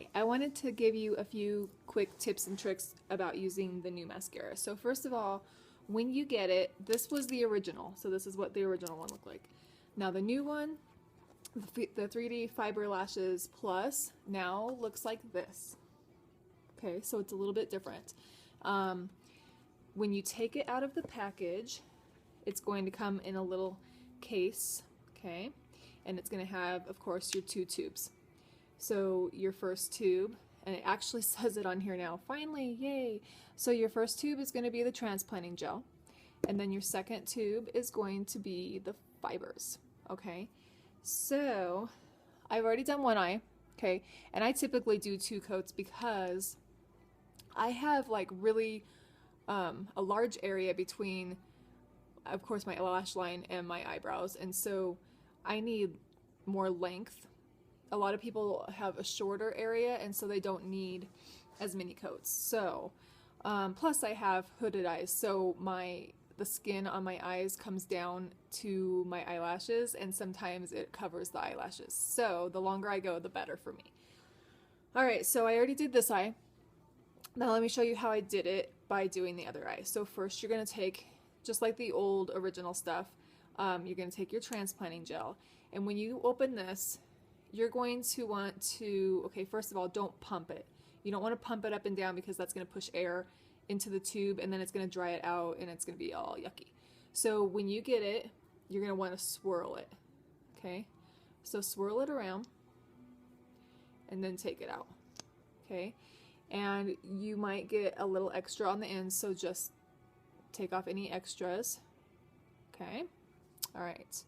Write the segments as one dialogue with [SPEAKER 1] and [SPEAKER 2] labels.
[SPEAKER 1] Hi, I wanted to give you a few quick tips and tricks about using the new mascara. So first of all, when you get it, this was the original. So this is what the original one looked like. Now the new one, the 3D Fiber Lashes Plus, now looks like this. Okay, so it's a little bit different. When you take it out of the package, it's going to come in a little case, okay? And it's going to have, of course, your two tubes. So your first tube, and it actually says it on here now, finally, yay! So your first tube is going to be the transplanting gel, and then your second tube is going to be the fibers, okay? So I've already done one eye, okay? And I typically do 2 coats because I have like really a large area between, of course, my lash line and my eyebrows, and so I need more length. A lot of people have a shorter area, and so they don't need as many coats. So plus I have hooded eyes, so the skin on my eyes comes down to my eyelashes, and sometimes it covers the eyelashes. So the longer I go, the better for me. Alright, so I already did this eye. Now let me show you how I did it by doing the other eye. So first you're going to take, just like the old original stuff, you're going to take your transplanting gel, and when you open this, you're going to want to, okay, first of all, don't pump it. You don't want to pump it up and down because that's going to push air into the tube, and then it's going to dry it out and it's going to be all yucky. So when you get it, you're going to want to swirl it, okay? So swirl it around and then take it out, okay? And you might get a little extra on the end, so just take off any extras, okay? All right.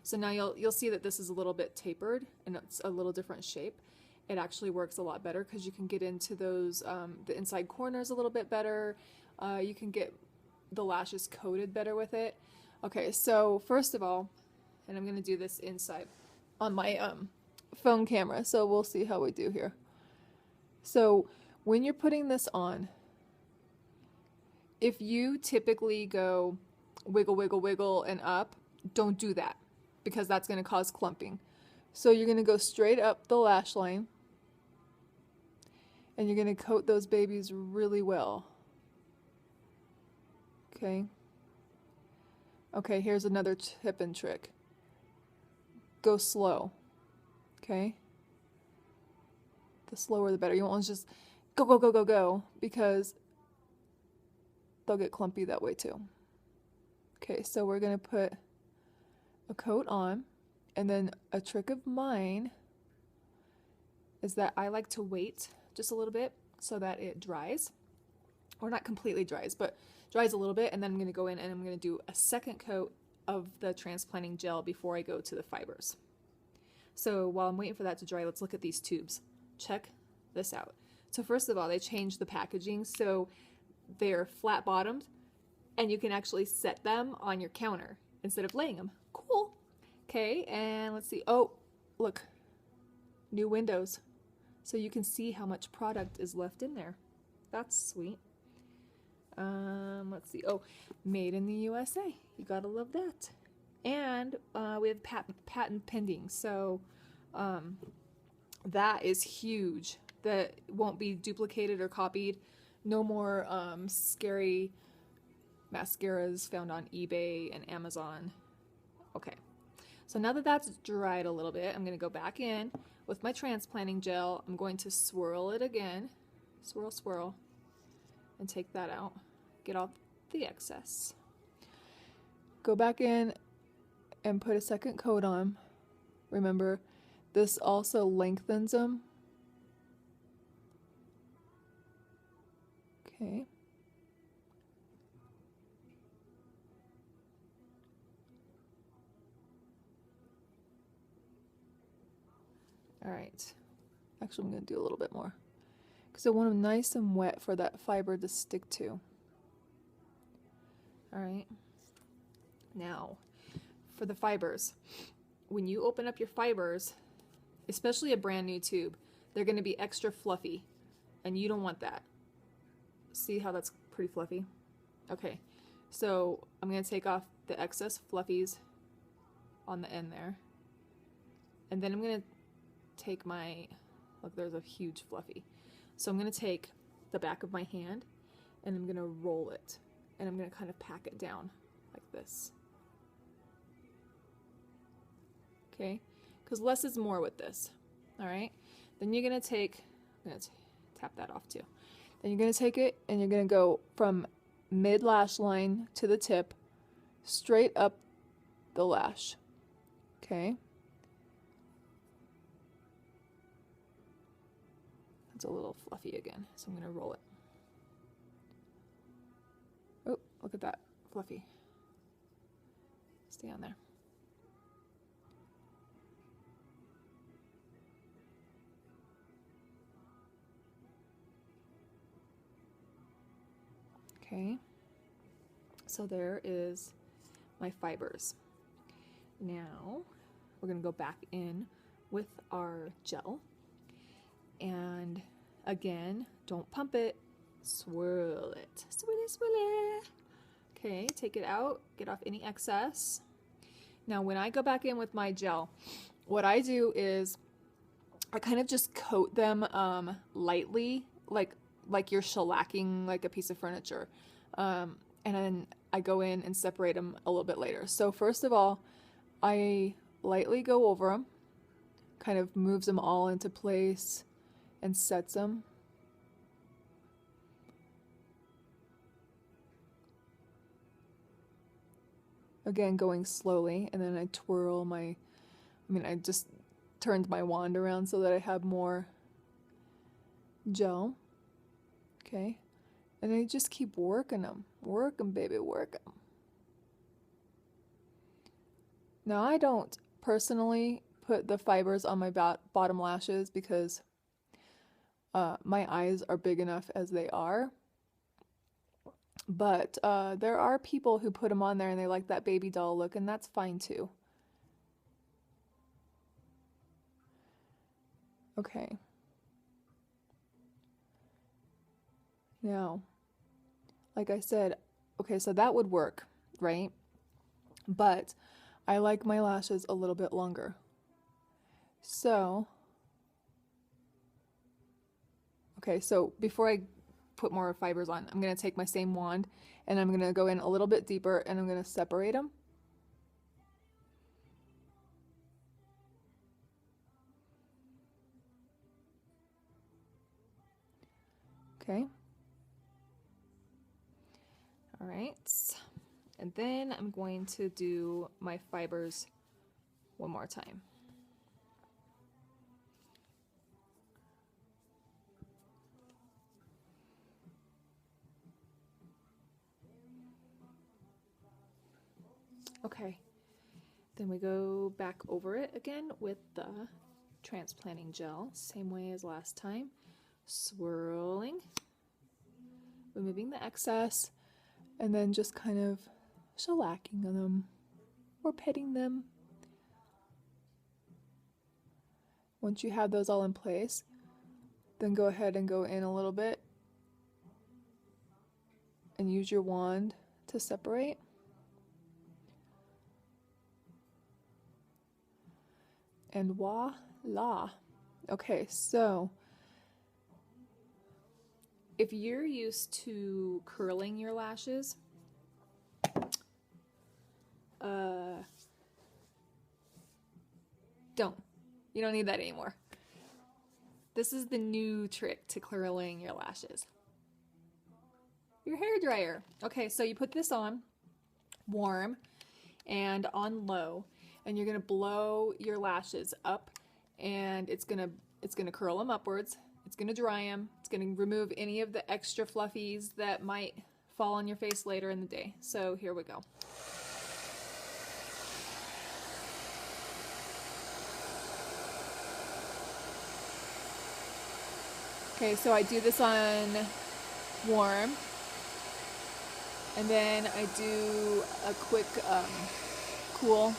[SPEAKER 1] So now you'll see that this is a little bit tapered and it's a little different shape. It actually works a lot better because you can get into those the inside corners a little bit better. You can get the lashes coated better with it. Okay, so first of all, and I'm gonna do this inside on my phone camera, so we'll see how we do here. So when you're putting this on, if you typically go wiggle, wiggle, wiggle and up, don't do that, because that's going to cause clumping. So you're going to go straight up the lash line, and you're going to coat those babies really well. Okay. Okay, here's another tip and trick. Go slow. Okay? The slower the better. You don't want to just go, go, go, go, go, because they'll get clumpy that way too. Okay, so we're going to put a coat on, and then a trick of mine is that I like to wait just a little bit so that it dries, or not completely dries, but dries a little bit, and then I'm going to go in and I'm going to do a second coat of the transplanting gel before I go to the fibers. So while I'm waiting for that to dry, let's look at these tubes. Check this out. So first of all, they changed the packaging, so they're flat bottomed, and you can actually set them on your counter instead of laying them. Cool. Okay, and let's see. Oh, look. New windows. So you can see how much product is left in there. That's sweet. Let's see. Oh, made in the USA. You gotta love that. And we have patent pending. So that is huge. That won't be duplicated or copied. No more scary mascaras found on eBay and Amazon. Okay, so now that that's dried a little bit, I'm going to go back in with my transplanting gel. I'm going to swirl it again. Swirl, swirl. And take that out. Get off the excess. Go back in and put a second coat on. Remember, this also lengthens them. Okay. All right. Actually, I'm going to do a little bit more because I want them nice and wet for that fiber to stick to. All right. Now, for the fibers, when you open up your fibers, especially a brand new tube, they're going to be extra fluffy, and you don't want that. See how that's pretty fluffy? Okay, so I'm going to take off the excess fluffies on the end there, and then I'm going to take my Look, there's a huge fluffy. So I'm going to take the back of my hand and I'm going to roll it. And I'm going to kind of pack it down like this. Okay? Because less is more with this. All right? Then you're going to take, I'm going to tap that off too. Then you're going to take it and you're going to go from mid lash line to the tip, straight up the lash. Okay? It's a little fluffy again, so I'm going to roll it. Oh, look at that. Fluffy. Stay on there. Okay. So there is my fibers. Now, we're going to go back in with our gel. And again, don't pump it, swirl it. Swirl it, swirl it. Okay, take it out, get off any excess. Now, when I go back in with my gel, what I do is I kind of just coat them lightly, like you're shellacking like a piece of furniture. And then I go in and separate them a little bit later. So first of all, I lightly go over them, kind of moves them all into place and sets them. Again, going slowly, and then I twirl my, I just turned my wand around so that I have more gel. Okay. And I just keep working them. Work them, baby, work them. Now, I don't personally put the fibers on my bottom lashes because my eyes are big enough as they are. But there are people who put them on there and they like that baby doll look, and that's fine too. Okay. Now, like I said, okay, so that would work, right? But I like my lashes a little bit longer. So, okay, so before I put more fibers on, I'm going to take my same wand and I'm going to go in a little bit deeper and I'm going to separate them. Okay. All right. And then I'm going to do my fibers one more time. Okay, then we go back over it again with the transplanting gel, same way as last time, swirling, removing the excess, and then just kind of shellacking them or petting them. Once you have those all in place, then go ahead and go in a little bit and use your wand to separate. And voila. Okay, so if you're used to curling your lashes, you don't need that anymore. This is the new trick to curling your lashes. Your hair dryer. Okay, so you put this on warm and on low, and you're gonna blow your lashes up, and it's gonna curl them upwards. It's gonna dry them. It's gonna remove any of the extra fluffies that might fall on your face later in the day. So here we go. Okay, so I do this on warm, and then I do a quick cool,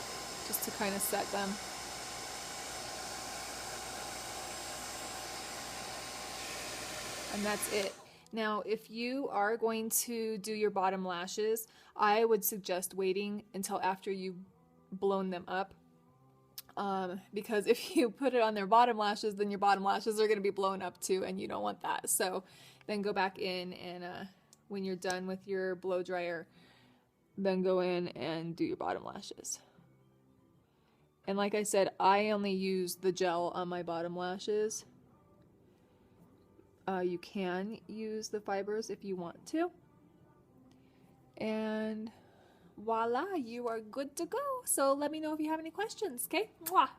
[SPEAKER 1] just to kind of set them. And that's it. Now, if you are going to do your bottom lashes, I would suggest waiting until after you've blown them up Because if you put it on their bottom lashes, then your bottom lashes are going to be blown up too, and you don't want that. So then go back in and when you're done with your blow dryer, then go in and do your bottom lashes. And like I said, I only use the gel on my bottom lashes. You can use the fibers if you want to. And voila, you are good to go. So let me know if you have any questions, okay? Mwah!